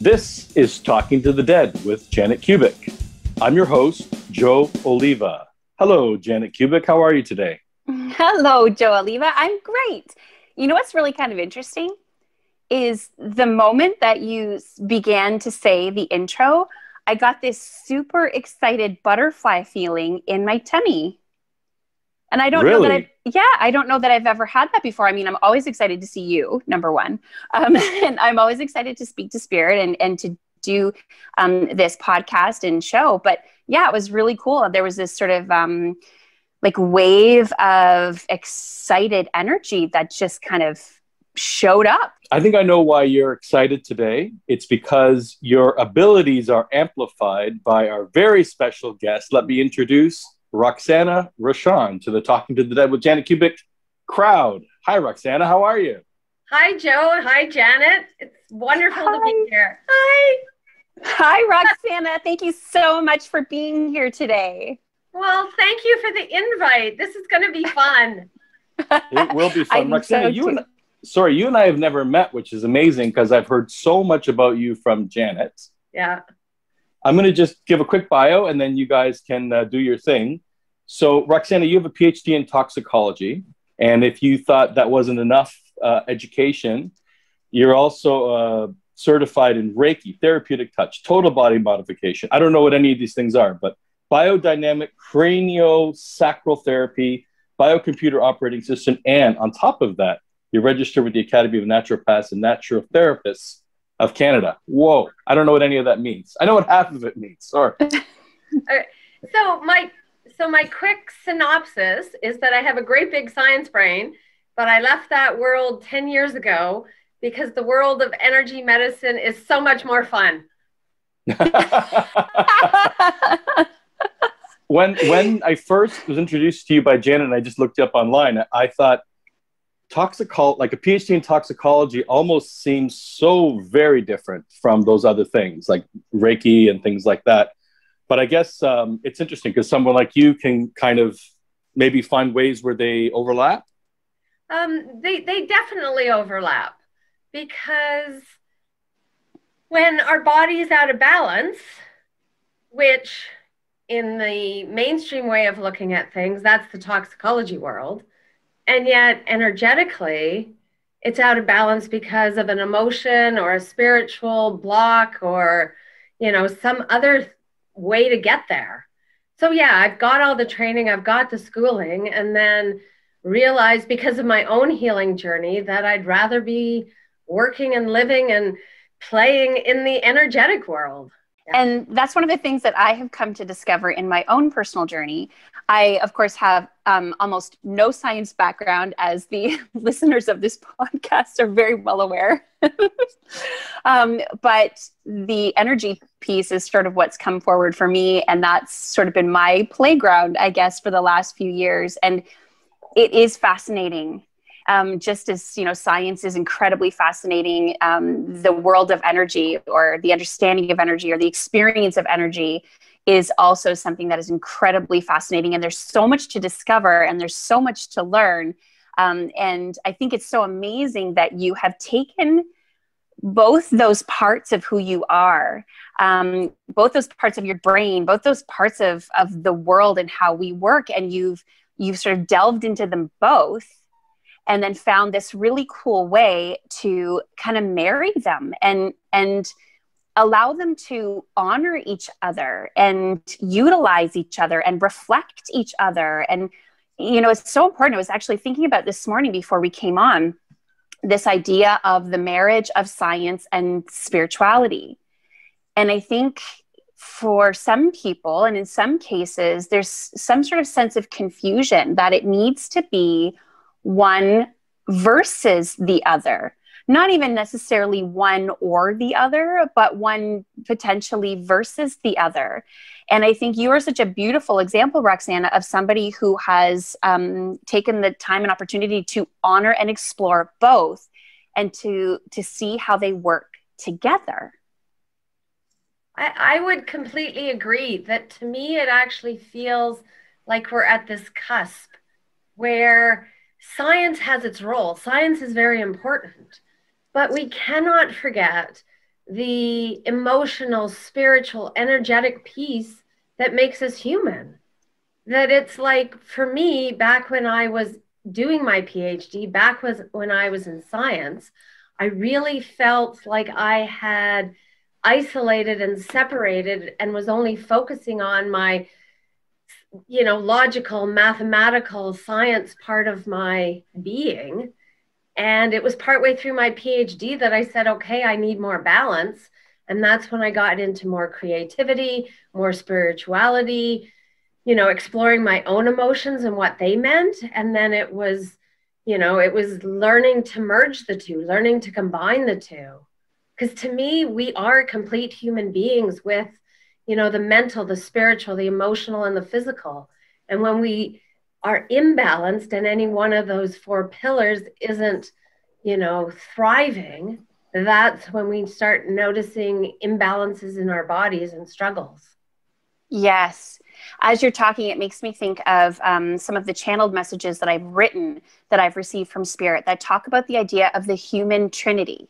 This is Talking to the Dead with Janet Kubik. I'm your host, Joe Oliva. Hello, Janet Kubik. How are you today? Hello, Joe Oliva. I'm great. You know what's really kind of interesting is the moment that you began to say the intro, I got this super excited butterfly feeling in my tummy. And Really? I don't know that I've ever had that before. I mean, I'm always excited to see you, number one. And I'm always excited to speak to Spirit and to do this podcast and show. But yeah, it was really cool. There was this sort of like wave of excited energy that just kind of showed up. I think I know why you're excited today. It's because your abilities are amplified by our very special guest. Let me introduce Roxana Roshon to the Talking to the Dead with Janet Kubik crowd. Hi, Roxana. How are you? Hi, Joe. Hi, Janet. It's wonderful to be here. Hi. Hi, Roxana. Thank you so much for being here today. Well, thank you for the invite. This is going to be fun. It will be fun. Roxana, you and I have never met, which is amazing because I've heard so much about you from Janet. Yeah. I'm going to just give a quick bio and then you guys can do your thing. So, Roxana, you have a PhD in toxicology. And if you thought that wasn't enough education, you're also certified in Reiki, therapeutic touch, total body modification. I don't know what any of these things are, but biodynamic craniosacral therapy, biocomputer operating system. And on top of that, you're registered with the Academy of Naturopaths and Naturotherapists of Canada. Whoa, I don't know what any of that means. I know what half of it means. Sorry. So my quick synopsis is that I have a great big science brain, but I left that world 10 years ago because the world of energy medicine is so much more fun. When I first was introduced to you by Janet and I just looked you up online, I thought like a PhD in toxicology almost seems so very different from those other things like Reiki and things like that. But I guess it's interesting because someone like you can kind of maybe find ways where they overlap. They definitely overlap because when our body is out of balance, which in the mainstream way of looking at things, that's the toxicology world. And yet energetically, it's out of balance because of an emotion or a spiritual block or, some other way to get there. So yeah, I've got all the training, I've got the schooling, and then realized because of my own healing journey that I'd rather be working and living and playing in the energetic world. And that's one of the things that I have come to discover in my own personal journey. I, of course, have almost no science background, as the listeners of this podcast are very well aware. But the energy piece is sort of what's come forward for me. And that's sort of been my playground, I guess, for the last few years. And it is fascinating. Just as, science is incredibly fascinating, the world of energy or the understanding of energy or the experience of energy is also something that is incredibly fascinating. And there's so much to discover and there's so much to learn. And I think it's so amazing that you have taken both those parts of who you are, both those parts of your brain, both those parts of the world and how we work. And you've sort of delved into them both. And then found this really cool way to kind of marry them and allow them to honor each other and utilize each other and reflect each other. And, it's so important. I was actually thinking about this morning before we came on, this idea of the marriage of science and spirituality. And I think for some people, and in some cases, there's some sort of sense of confusion that it needs to be one versus the other, not even necessarily one or the other, but one potentially versus the other. And I think you are such a beautiful example, Roxana, of somebody who has taken the time and opportunity to honor and explore both and to see how they work together. I would completely agree that to me, it actually feels like we're at this cusp where science has its role. Science is very important, but we cannot forget the emotional, spiritual, energetic piece that makes us human. That it's like, for me, back when I was doing my PhD, when I was in science, I really felt like I had isolated and separated and was only focusing on my, logical, mathematical science part of my being. And it was partway through my PhD that I said, okay, I need more balance. And that's when I got into more creativity, more spirituality, exploring my own emotions and what they meant. And then it was learning to merge the two, learning to combine the two. Because to me, we are complete human beings with, the mental, the spiritual, the emotional, and the physical. And when we are imbalanced and any one of those four pillars isn't, thriving, that's when we start noticing imbalances in our bodies and struggles. Yes. As you're talking, it makes me think of some of the channeled messages that I've written, that I've received from Spirit, that talk about the idea of the human trinity,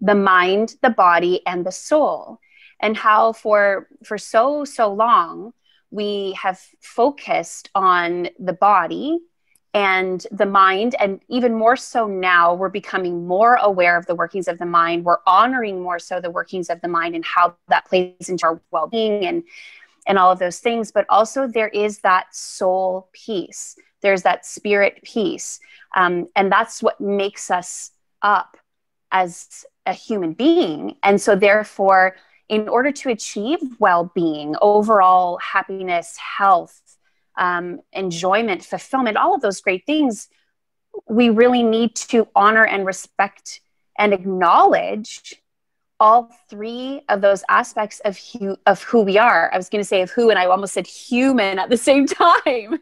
the mind, the body, and the soul, and how for so long, we have focused on the body and the mind, and even more so now, we're becoming more aware of the workings of the mind. We're honoring more so the workings of the mind and how that plays into our well-being and all of those things. But also there is that soul piece. There's that spirit piece. And that's what makes us up as a human being. And so therefore, in order to achieve well-being, overall happiness, health, enjoyment, fulfillment, all of those great things, we really need to honor and respect and acknowledge all three of those aspects of who we are. I was going to say of who, and I almost said human at the same time,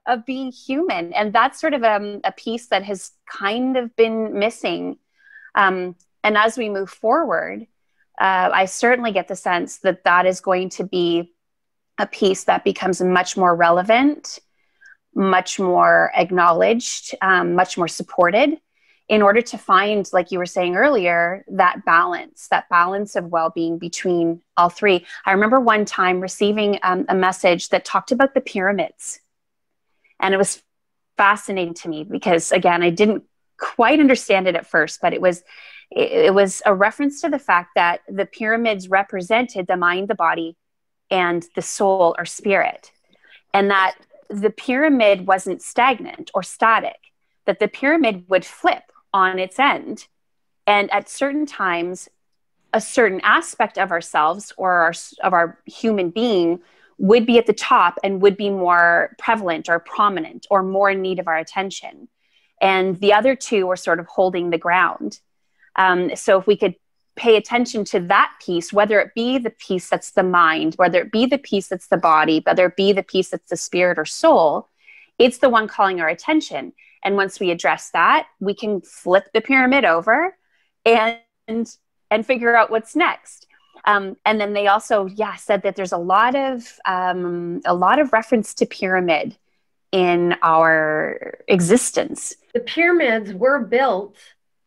of being human. And that's sort of a piece that has kind of been missing. And as we move forward, I certainly get the sense that that is going to be a piece that becomes much more relevant, much more acknowledged, much more supported, in order to find, like you were saying earlier, that balance of well-being between all three. I remember one time receiving a message that talked about the pyramids. And it was fascinating to me because, again, I didn't quite understand it at first, but it was a reference to the fact that the pyramids represented the mind, the body, and the soul or spirit. And that the pyramid wasn't stagnant or static, that the pyramid would flip on its end. And at certain times, a certain aspect of ourselves or of our human being would be at the top and would be more prevalent or prominent or more in need of our attention. And the other two were sort of holding the ground. So if we could pay attention to that piece, whether it be the piece that's the mind, whether it be the piece that's the body, whether it be the piece that's the spirit or soul, it's the one calling our attention. And once we address that, we can flip the pyramid over and figure out what's next. And then they also, said that there's a lot of reference to pyramid in our existence. The pyramids were built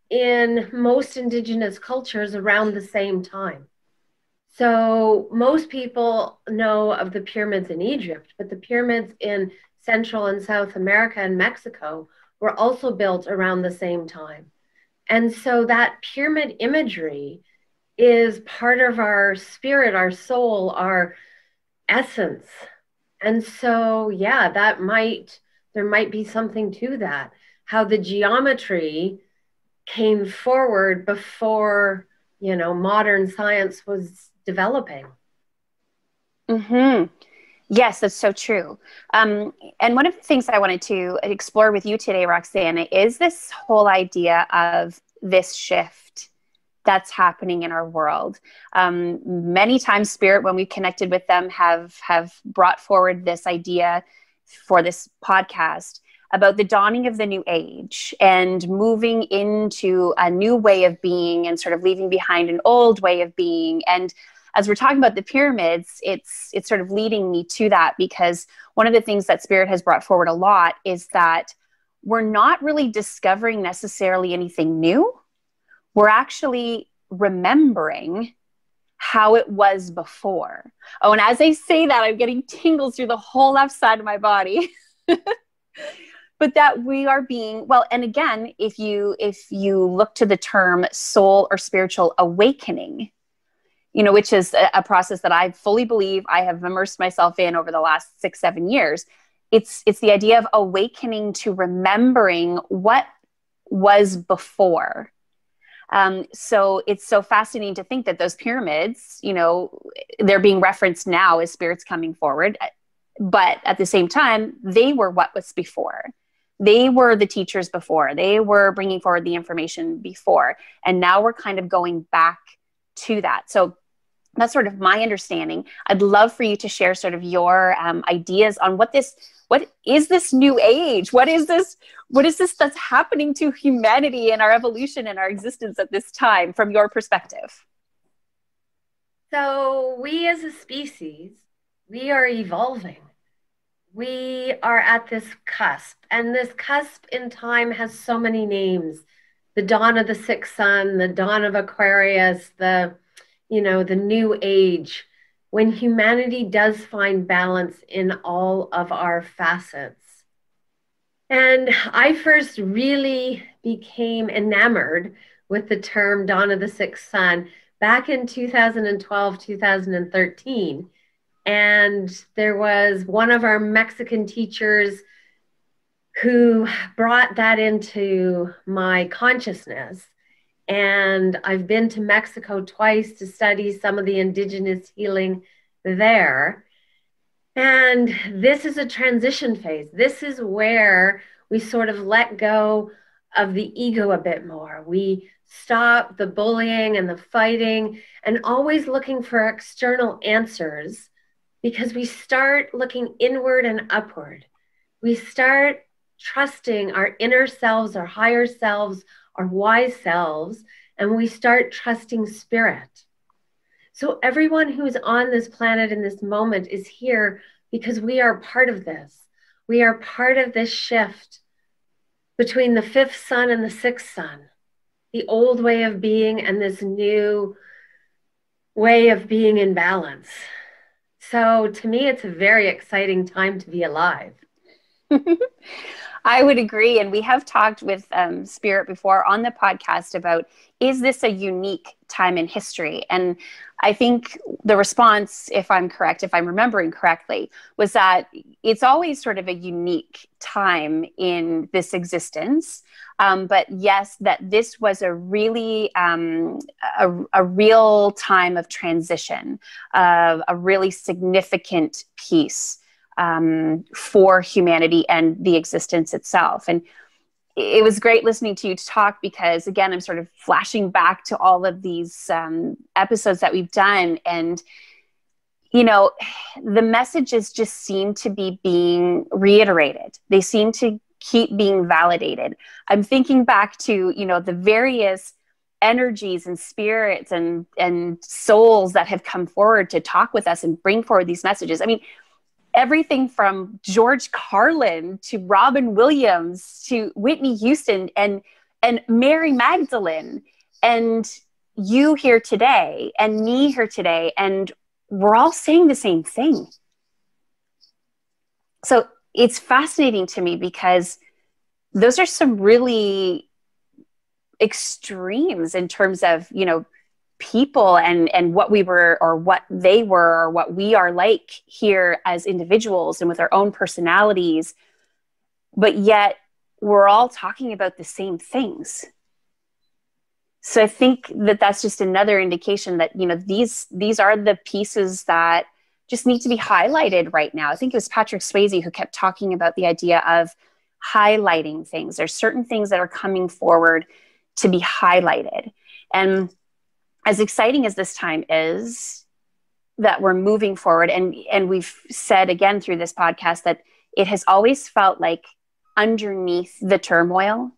in most Indigenous cultures around the same time. So most people know of the pyramids in Egypt, but the pyramids in Central and South America and Mexico were also built around the same time. And so that pyramid imagery is part of our spirit, our soul, our essence. And so, there might be something to that, how the geometry came forward before, modern science was developing. Mm-hmm. Yes, that's so true. And one of the things I wanted to explore with you today, Roxana, is this whole idea of this shift that's happening in our world. Many times Spirit, when we connected with them, have brought forward this idea for this podcast about the dawning of the new age and moving into a new way of being and sort of leaving behind an old way of being. And as we're talking about the pyramids, it's sort of leading me to that, because one of the things that Spirit has brought forward a lot is that we're not really discovering necessarily anything new. We're actually remembering how it was before. Oh, and as I say that, I'm getting tingles through the whole left side of my body. But that we are being, well, and again, if you look to the term soul or spiritual awakening, which is a process that I fully believe I have immersed myself in over the last 6-7 years. It's the idea of awakening to remembering what was before. So it's so fascinating to think that those pyramids, they're being referenced now as spirits coming forward, but at the same time, they were what was before. They were the teachers before. They were bringing forward the information before. And now we're kind of going back to that. So that's sort of my understanding. I'd love for you to share sort of your ideas on what is this new age? What is this that's happening to humanity and our evolution and our existence at this time from your perspective? So we as a species, we are evolving. We are at this cusp, and this cusp in time has so many names. The dawn of the sixth sun, the dawn of Aquarius, the new age, when humanity does find balance in all of our facets. And I first really became enamored with the term dawn of the sixth sun back in 2012, 2013. And there was one of our Mexican teachers who brought that into my consciousness. And I've been to Mexico twice to study some of the indigenous healing there. And this is a transition phase. This is where we sort of let go of the ego a bit more. We stop the bullying and the fighting and always looking for external answers, because we start looking inward and upward. We start trusting our inner selves, our higher selves, our wise selves, and we start trusting spirit. So everyone who is on this planet in this moment is here because we are part of this. We are part of this shift between the fifth sun and the sixth sun, the old way of being and this new way of being in balance. So to me, it's a very exciting time to be alive. I would agree. And we have talked with Spirit before on the podcast about, is this a unique time in history? And I think the response, if I'm remembering correctly, was that it's always sort of a unique time in this existence. But yes, that this was a really a real time of transition, a really significant piece for humanity and the existence itself. And it was great listening to you talk, because again, I'm sort of flashing back to all of these episodes that we've done. And, the messages just seem to be being reiterated. They seem to keep being validated. I'm thinking back to, the various energies and spirits and souls that have come forward to talk with us and bring forward these messages. I mean, everything from George Carlin to Robin Williams to Whitney Houston and Mary Magdalene, and you here today and me here today, and we're all saying the same thing. So it's fascinating to me, because those are some really extremes in terms of, people and what we were or what they were or what we are like here as individuals and with our own personalities. But yet we're all talking about the same things. So I think that that's just another indication that, these are the pieces that just need to be highlighted right now. I think it was Patrick Swayze who kept talking about the idea of highlighting things. There's certain things that are coming forward to be highlighted. And as exciting as this time is that we're moving forward, and we've said again through this podcast that it has always felt like underneath the turmoil,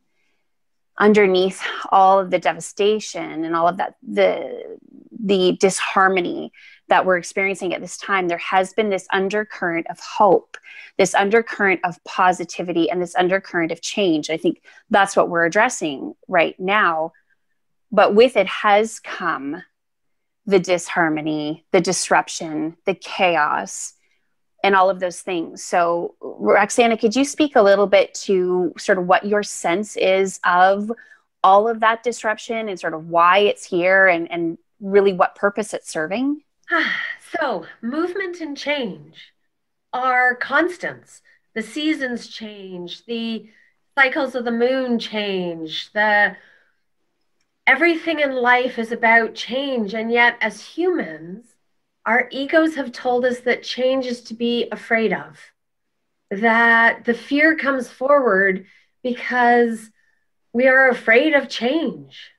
underneath all of the devastation and all of that, the disharmony that we're experiencing at this time, there has been this undercurrent of hope, this undercurrent of positivity, and this undercurrent of change. I think that's what we're addressing right now. but with it has come the disharmony, the disruption, the chaos, and all of those things. So Roxana, could you speak a little bit to sort of what your sense is of all of that disruption and sort of why it's here and really what purpose it's serving? So movement and change are constants. The seasons change, the cycles of the moon change, everything in life is about change. And yet as humans, our egos have told us that change is to be afraid of, that the fear comes forward because we are afraid of change.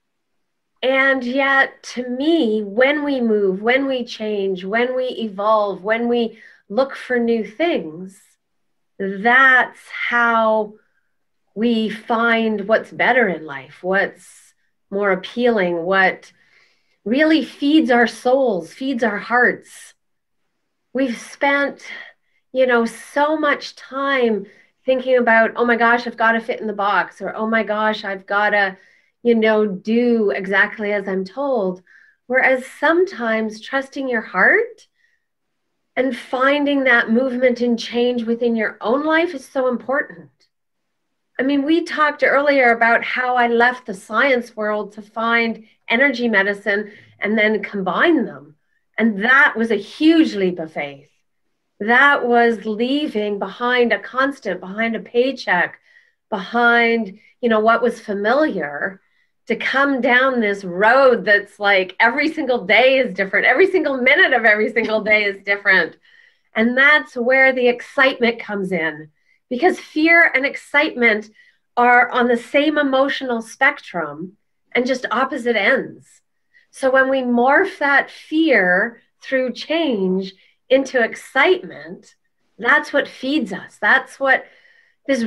And yet, to me, when we move, when we change, when we evolve, when we look for new things, that's how we find what's better in life, what's more appealing, what really feeds our souls, feeds our hearts. We've spent, so much time thinking about, oh my gosh, I've got to fit in the box, or oh my gosh, I've got to, do exactly as I'm told. Whereas sometimes trusting your heart and finding that movement and change within your own life is so important. I mean, we talked earlier about how I left the science world to find energy medicine and then combine them. And that was a huge leap of faith. That was leaving behind a constant, behind a paycheck, behind, what was familiar, to come down this road that's like every single day is different. Every single minute of every single day is different. And that's where the excitement comes in, because fear and excitement are on the same emotional spectrum and just opposite ends. So when we morph that fear through change into excitement, that's what feeds us. That's what this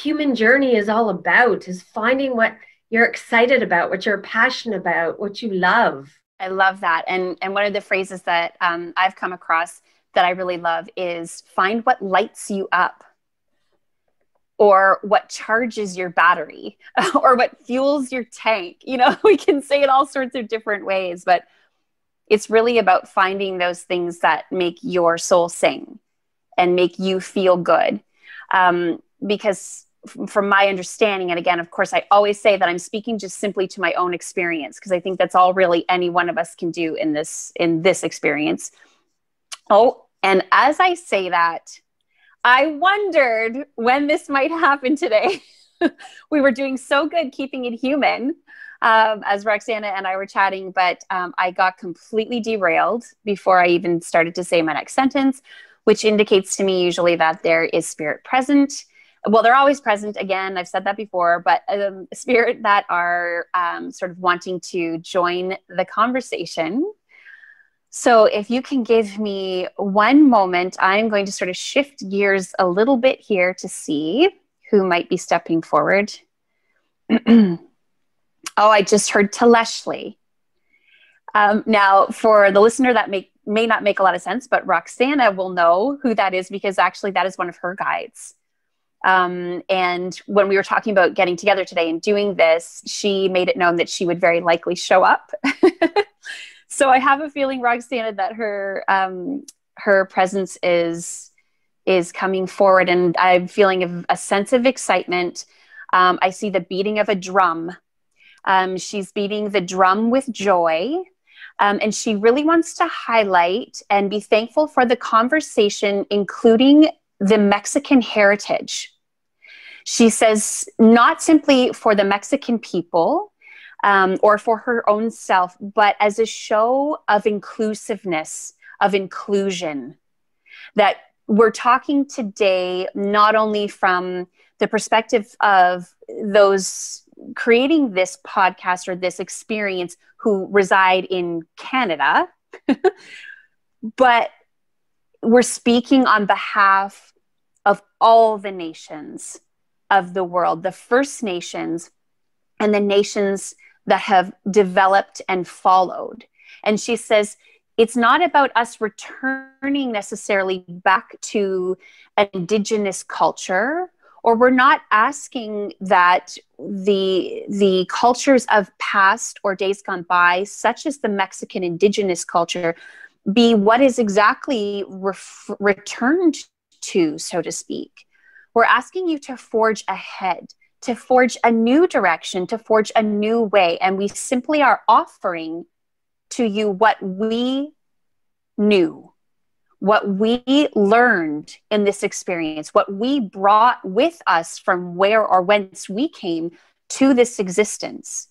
human journey is all about, is finding what you're excited about, what you're passionate about, what you love. I love that. And one of the phrases that I've come across that I really love is find what lights you up, or what charges your battery, or what fuels your tank. We can say it all sorts of different ways, but it's really about finding those things that make your soul sing and make you feel good. Because from my understanding, and again, of course, I always say that I'm speaking just simply to my own experience, because I think that's all really any one of us can do in this experience. Oh, and as I say that, I wondered when this might happen today. We were doing so good keeping it human, as Roxana and I were chatting, but I got completely derailed before I even started to say my next sentence, which indicates to me usually that there is spirit present. Well, they're always present. Again, I've said that before, but spirit that are sort of wanting to join the conversation. So if you can give me one moment, I'm going to sort of shift gears a little bit here to see who might be stepping forward. Oh, I just heard Teleshli. Now, for the listener, that may not make a lot of sense, but Roxana will know who that is, because actually that is one of her guides. And when we were talking about getting together today and doing this, she made it known that she would very likely show up. So I have a feeling, Roxana, that her presence is coming forward, and I'm feeling a sense of excitement. I see the beating of a drum. She's beating the drum with joy. And she really wants to highlight and be thankful for the conversation, including the Mexican heritage. She says, not simply for the Mexican people or for her own self, but as a show of inclusiveness, of inclusion, that we're talking today not only from the perspective of those creating this podcast or this experience who reside in Canada, but we're speaking on behalf of all the nations of the world, the First Nations and the nations that have developed and followed. And she says, it's not about us returning necessarily back to an Indigenous culture or we're not asking that the cultures of past or days gone by, such as the Mexican indigenous culture, be what is exactly returned to, so to speak. We're asking you to forge ahead, to forge a new direction, to forge a new way. And we simply are offering to you what we knew, what we learned in this experience, what we brought with us from where or whence we came to this existence.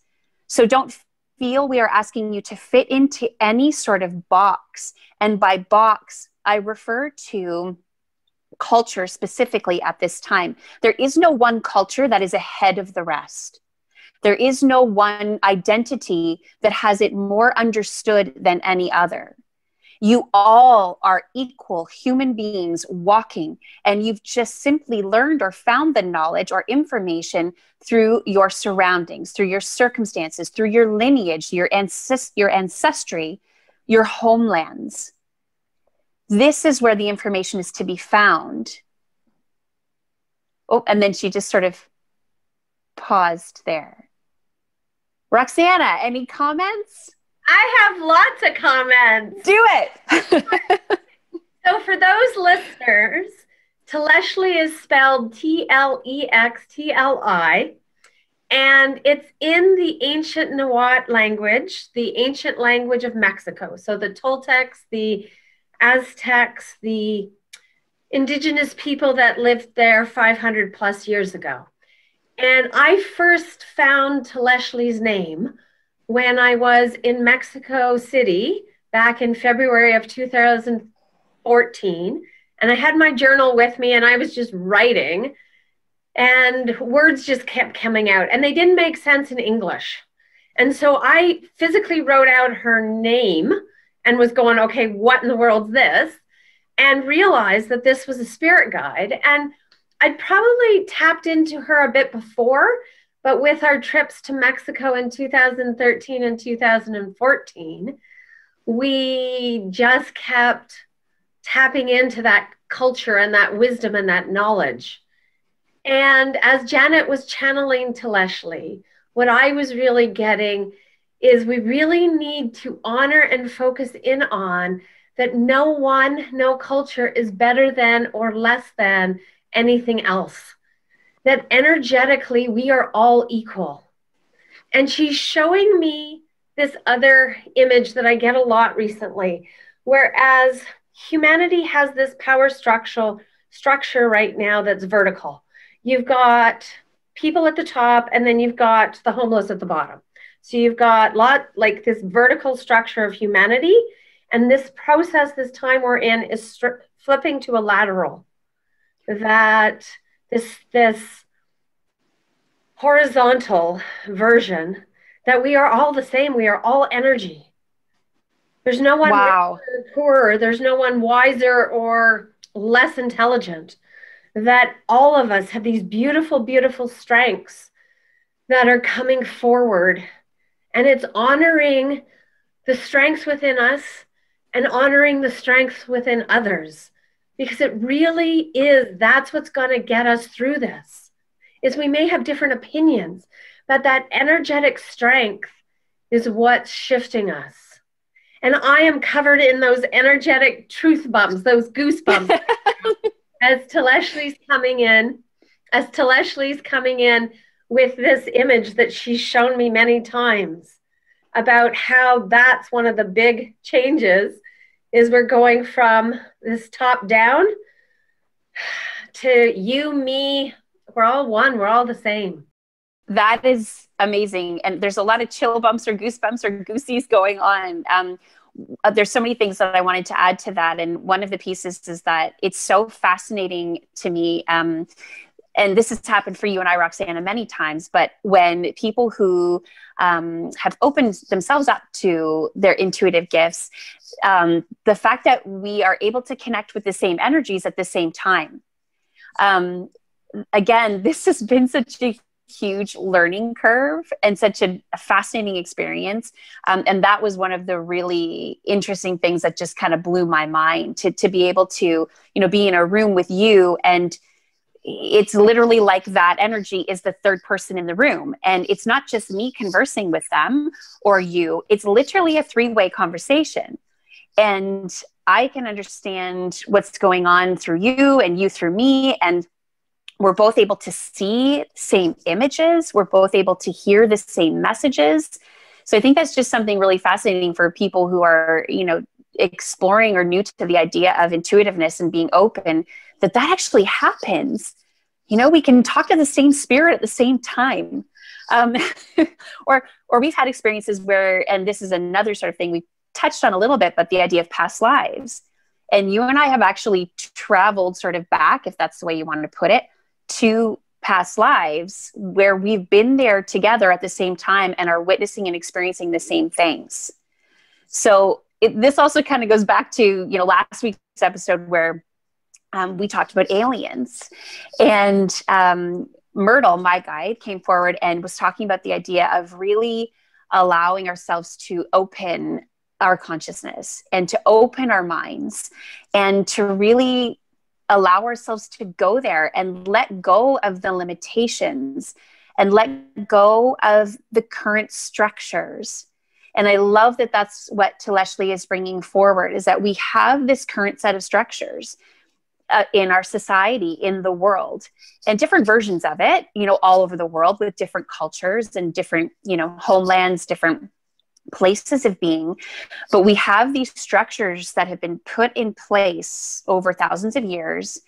So don't feel we are asking you to fit into any sort of box. And by box, I refer to culture specifically at this time. There is no one culture that is ahead of the rest. There is no one identity that has it more understood than any other. You all are equal human beings walking, and you've just simply learned or found the knowledge or information through your surroundings, through your circumstances, through your lineage, your ancestry, your homelands. This is where the information is to be found. Oh, and then she just sort of paused there. Roxana, any comments? I have lots of comments. Do it. So for those listeners, Tleshli is spelled Tlextli, and it's in the ancient Nahuatl language, the ancient language of Mexico. So the Toltecs, the Aztecs, the indigenous people that lived there 500 plus years ago. And I first found Tleshli's name when I was in Mexico City back in February of 2014. And I had my journal with me and I was just writing, and words just kept coming out and they didn't make sense in English. And so I physically wrote out her name and was going, okay, what in the world's this? And realized that this was a spirit guide. And I'd probably tapped into her a bit before, but with our trips to Mexico in 2013 and 2014, we just kept tapping into that culture and that wisdom and that knowledge. And as Janet was channeling Tleshli, what I was really getting is we really need to honor and focus in on that no culture is better than or less than anything else. That energetically, we are all equal. And she's showing me this other image that I get a lot recently, whereas humanity has this power structure right now that's vertical. You've got people at the top, and then you've got the homeless at the bottom. So you've got like this vertical structure of humanity, and this process, this time we're in, is flipping to a lateral. That this horizontal version, that we are all the same, we are all energy. There's no one richer or poorer, there's no one wiser or less intelligent. That all of us have these beautiful, beautiful strengths that are coming forward. And it's honoring the strengths within us and honoring the strengths within others. Because it really is, that's what's going to get us through this. Is we may have different opinions, but that energetic strength is what's shifting us. And I am covered in those energetic truth bumps, those goosebumps. As Tleshli's coming in with this image that she's shown me many times about how that's one of the big changes, is we're going from this top down to you, me, we're all one, we're all the same. That is amazing. And there's a lot of chill bumps or goosebumps or goosies going on. There's so many things that I wanted to add to that. And one of the pieces is that it's so fascinating to me. And this has happened for you and I, Roxana, many times, but when people who have opened themselves up to their intuitive gifts, the fact that we are able to connect with the same energies at the same time. Again, this has been such a huge learning curve and such a fascinating experience. And that was one of the really interesting things that just kind of blew my mind, to be able to, be in a room with you and it's literally like that energy is the third person in the room. And it's not just me conversing with them or you, it's literally a three-way conversation. And I can understand what's going on through you and you through me. And we're both able to see same images. We're both able to hear the same messages. So I think that's just something really fascinating for people who are, you know, exploring or new to the idea of intuitiveness and being open, that actually happens. You know, we can talk to the same spirit at the same time. Or we've had experiences where, and this is another sort of thing we touched on a little bit, but the idea of past lives. And you and I have actually traveled sort of back, if that's the way you want to put it, to past lives where we've been there together at the same time and are witnessing and experiencing the same things. So this also kind of goes back to, you know, last week's episode where we talked about aliens, and Myrtle, my guide, came forward and was talking about the idea of really allowing ourselves to open our consciousness and to open our minds and to really allow ourselves to go there and let go of the limitations and let go of the current structures. And I love that that's what Leslie is bringing forward, is that we have this current set of structures in our society, in the world, and different versions of it, you know, all over the world with different cultures and different, you know, homelands, different places of being. But we have these structures that have been put in place over thousands of years.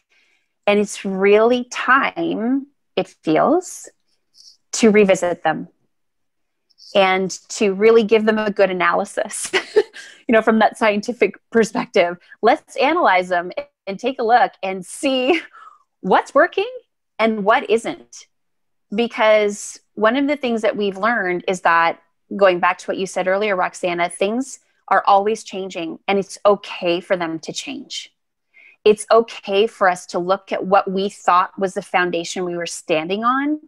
And it's really time, it feels, to revisit them and to really give them a good analysis, you know, from that scientific perspective. Let's analyze them and take a look and see what's working and what isn't. Because one of the things that we've learned is that, going back to what you said earlier, Roxana, things are always changing, and it's okay for them to change. It's okay for us to look at what we thought was the foundation we were standing on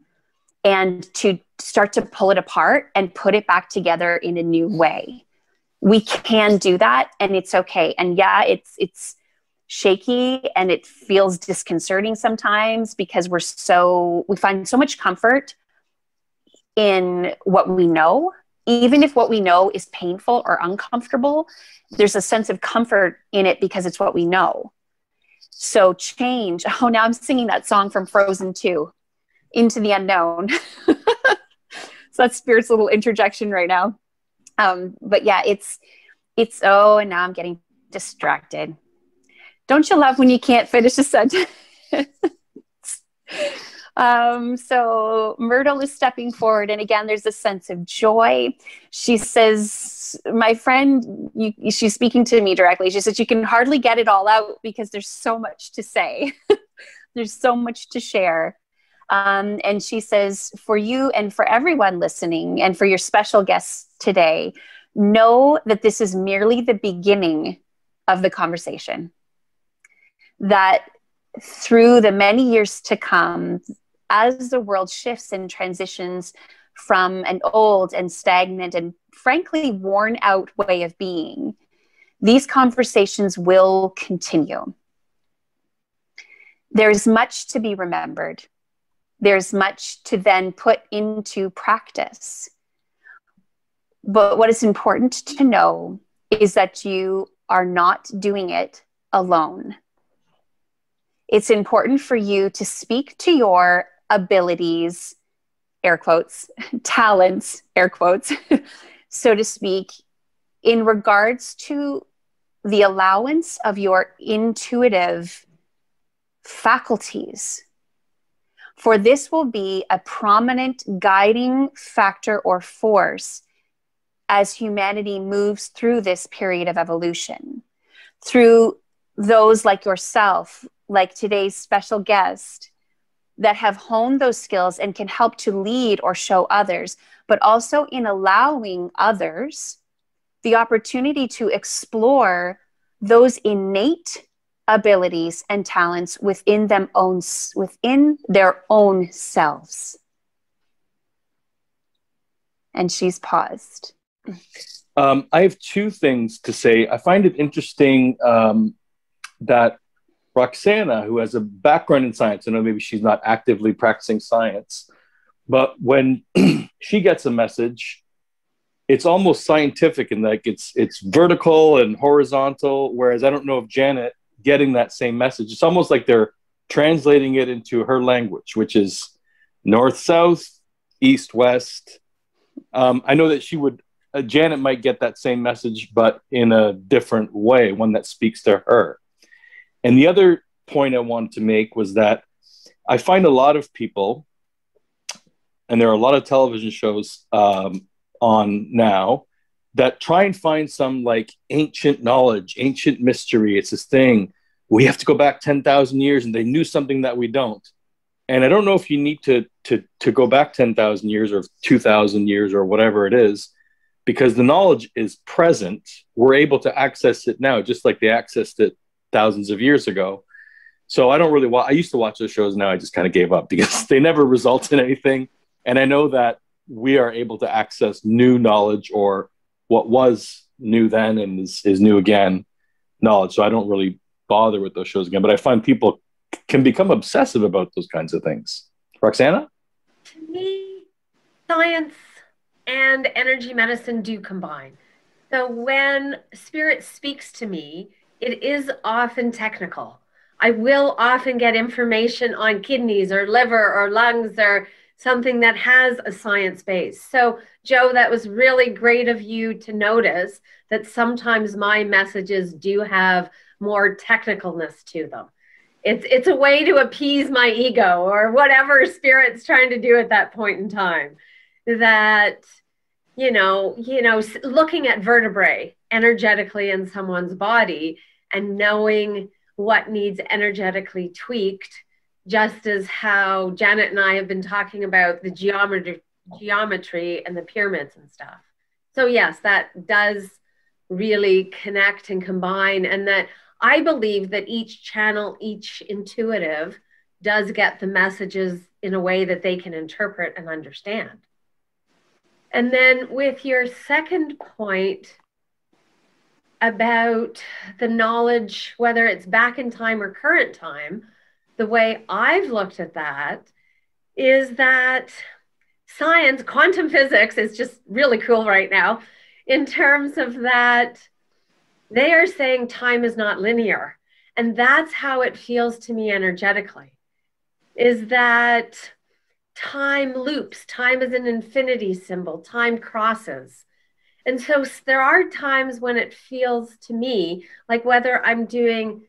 and to start to pull it apart and put it back together in a new way. We can do that, and it's okay. And yeah, it's shaky and it feels disconcerting sometimes because we find so much comfort in what we know. Even if what we know is painful or uncomfortable, there's a sense of comfort in it because it's what we know. So change. Oh, now I'm singing that song from Frozen 2, Into the Unknown. So that's Spirit's little interjection right now. But yeah, it's, and now I'm getting distracted. Don't you love when you can't finish a sentence? So Myrtle is stepping forward. And again, there's a sense of joy. She says, my friend, she's speaking to me directly. She says, you can hardly get it all out because there's so much to say. There's so much to share. And she says, for you and for everyone listening and for your special guests today, know that this is merely the beginning of the conversation. That through the many years to come, as the world shifts and transitions from an old and stagnant and frankly worn out way of being, these conversations will continue. There's much to be remembered. There's much to then put into practice. But what is important to know is that you are not doing it alone. It's important for you to speak to your abilities, air quotes, talents, air quotes, so to speak, in regards to the allowance of your intuitive faculties. For this will be a prominent guiding factor or force as humanity moves through this period of evolution, through those like yourself, like today's special guest, that have honed those skills and can help to lead or show others, but also in allowing others the opportunity to explore those innate abilities and talents within their own selves. And she's paused. I have two things to say. I find it interesting that Roxana, who has a background in science, I know maybe she's not actively practicing science, but when she gets a message, it's almost scientific and like it's vertical and horizontal. Whereas I don't know if Janet getting that same message, it's almost like they're translating it into her language, which is north, south, east, west. I know that she would, Janet might get that same message, but in a different way, one that speaks to her. And the other point I wanted to make was that I find a lot of people, and there are a lot of television shows on now that try and find some like ancient knowledge, ancient mystery. It's this thing. We have to go back 10,000 years and they knew something that we don't. And I don't know if you need to go back 10,000 years or 2,000 years or whatever it is, because the knowledge is present. We're able to access it now, just like they accessed it thousands of years ago. So I don't really I used to watch those shows. Now I just kind of gave up because they never result in anything. And I know that we are able to access new knowledge, or what was new then and is new again knowledge. So I don't really bother with those shows again, but I find people can become obsessive about those kinds of things. Roxana? To me, science and energy medicine do combine. So when spirit speaks to me, it is often technical. I will often get information on kidneys or liver or lungs or something that has a science base. So, Joe, that was really great of you to notice that sometimes my messages do have more technicalness to them. It's a way to appease my ego or whatever spirit's trying to do at that point in time. That, looking at vertebrae energetically in someone's body and knowing what needs energetically tweaked, just as how Janet and I have been talking about the geometry and the pyramids and stuff. So yes, that does really connect and combine, and that I believe that each channel, each intuitive does get the messages in a way that they can interpret and understand. And then with your second point about the knowledge, whether it's back in time or current time, the way I've looked at that is that science, quantum physics is just really cool right now in terms of that they are saying time is not linear. And that's how it feels to me energetically, is that time loops. Time is an infinity symbol. Time crosses. And so there are times when it feels to me like whether I'm doing,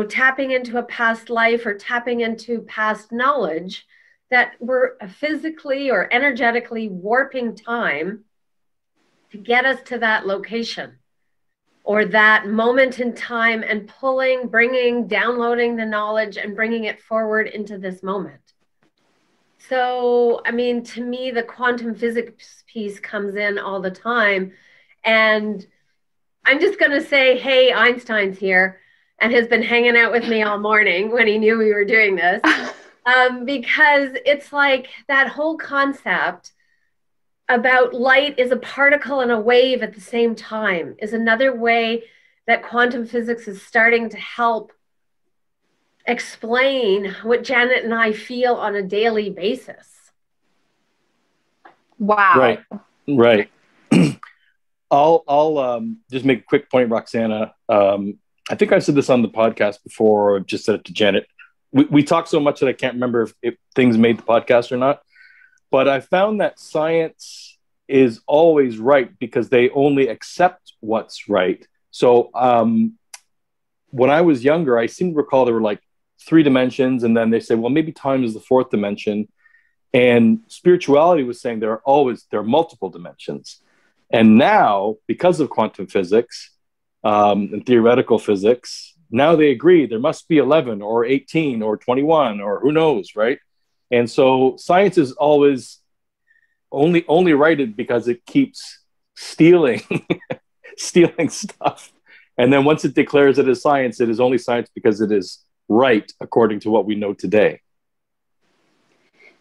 tapping into a past life or tapping into past knowledge, that we're physically or energetically warping time to get us to that location or that moment in time and bringing, downloading the knowledge and bringing it forward into this moment. So, I mean, to me, the quantum physics piece comes in all the time. And I'm just going to say, hey, Einstein's here and has been hanging out with me all morning when he knew we were doing this. Because it's like that whole concept about light is a particle and a wave at the same time is another way that quantum physics is starting to help explain what Janet and I feel on a daily basis. Wow. Right. I'll just make a quick point, Roxana. I think I said this on the podcast before, or just said it to Janet. We talk so much that I can't remember if things made the podcast or not. But I found that science is always right because they only accept what's right. So when I was younger, I seem to recall there were like 3 dimensions, and then they said, well, maybe time is the 4th dimension. And spirituality was saying there are multiple dimensions. And now, because of quantum physics and theoretical physics, now they agree there must be 11 or 18 or 21 or who knows, right? And so science is always only righted because it keeps stealing stuff. And then once it declares it as science, it is only science because it is right according to what we know today.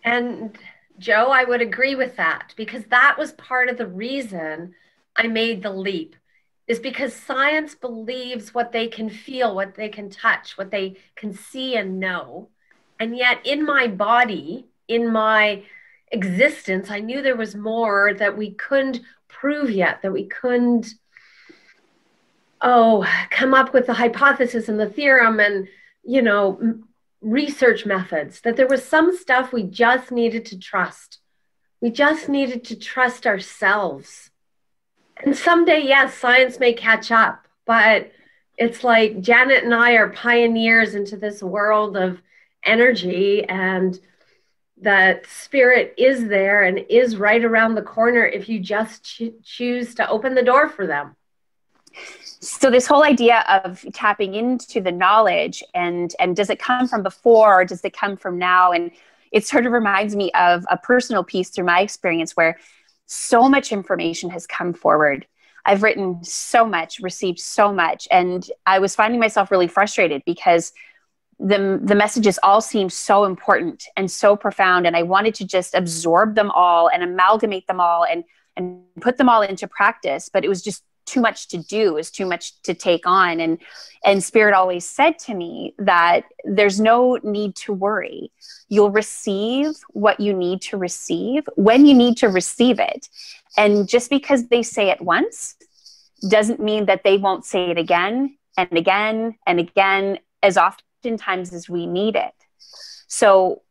And Joe, I would agree with that because that was part of the reason I made the leap, is because science believes what they can feel, what they can touch, what they can see and know. And yet in my body, in my existence, I knew there was more that we couldn't prove yet, that we couldn't, come up with the hypothesis and the theorem and, research methods, that there was some stuff we just needed to trust. We just needed to trust ourselves. And someday, yes, science may catch up, but it's like Janet and I are pioneers into this world of energy, and that spirit is there and is right around the corner if you just choose to open the door for them. So this whole idea of tapping into the knowledge and does it come from before or does it come from now? And it sort of reminds me of a personal piece through my experience where so much information has come forward. I've written so much, received so much, and I was finding myself really frustrated because the messages all seemed so important and so profound, and I wanted to just absorb them all and amalgamate them all and put them all into practice, but it was just too much to do. It was too much to take on. And Spirit always said to me that there's no need to worry. You'll receive what you need to receive when you need to receive it. And just because they say it once doesn't mean that they won't say it again and again and again as oftentimes as we need it. So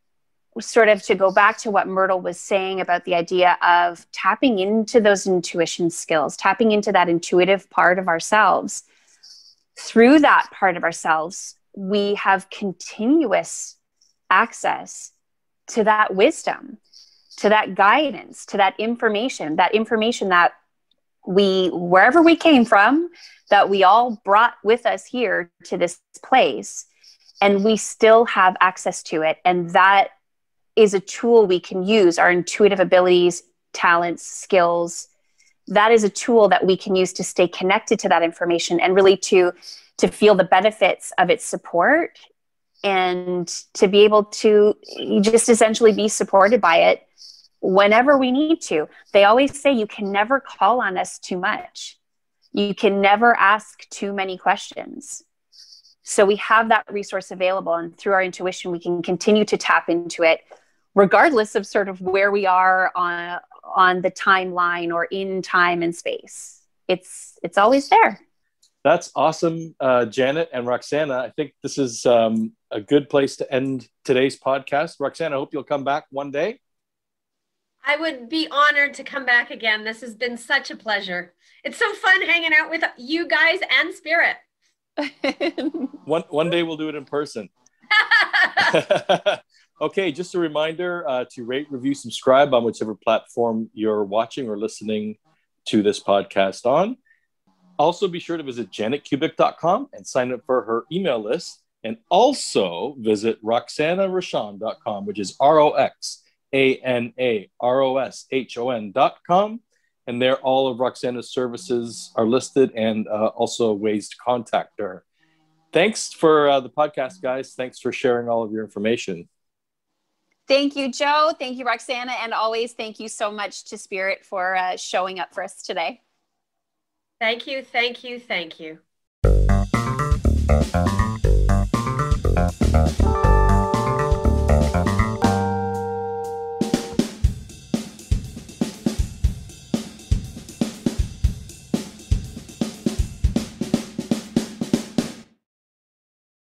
sort of to go back to what Myrtle was saying about the idea of tapping into those intuition skills, tapping into that intuitive part of ourselves. Through that part of ourselves, we have continuous access to that wisdom, to that guidance, to that information that we, wherever we came from, that we all brought with us here to this place, and we still have access to it. And that is a tool we can use, our intuitive abilities, talents, skills. That is a tool that we can use to stay connected to that information and really to feel the benefits of its support and to be able to just essentially be supported by it whenever we need to. They always say you can never call on us too much. You can never ask too many questions. So we have that resource available, and through our intuition, we can continue to tap into it regardless of sort of where we are on the timeline or in time and space. It's always there. That's awesome, Janet and Roxana. I think this is a good place to end today's podcast. Roxana, I hope you'll come back one day. I would be honored to come back again. This has been such a pleasure. It's so fun hanging out with you guys and Spirit. One day we'll do it in person. Okay, just a reminder to rate, review, subscribe on whichever platform you're watching or listening to this podcast on. Also, be sure to visit janetkubik.com and sign up for her email list. And also visit roxanaroshon.com, which is RoxanaRoshon.com. And there, all of Roxana's services are listed, and also ways to contact her. Thanks for the podcast, guys. Thanks for sharing all of your information. Thank you, Joe. Thank you, Roxana. And always thank you so much to Spirit for showing up for us today. Thank you, thank you, thank you.